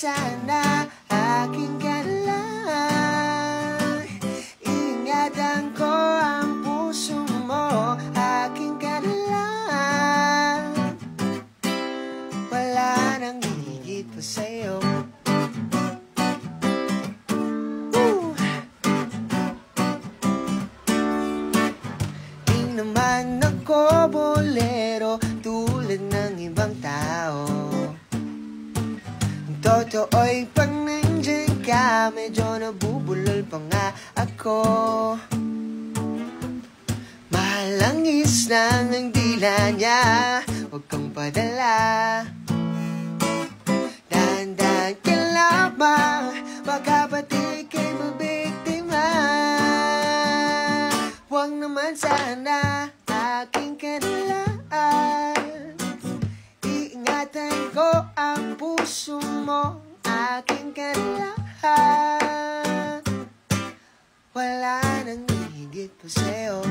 sana aking ka na lang. Ingatan ko ang puso mo, aking ka na lang. Wala nang hihigit pa sa'yo. Di naman ako bolero tulad ng ibang tao. Totoo'y pag nandiyan ka, medyo nabubulol pa nga ako. Malangis lang ang dila niya, huwag kang padala. Dahan-dahan ka lamang, baka pati kay mabiktima. Huwag naman sana aking ka na lang. Iingatan ko ang puso mo, aking ka na lang. Wala nang hihigit pa sa'yo.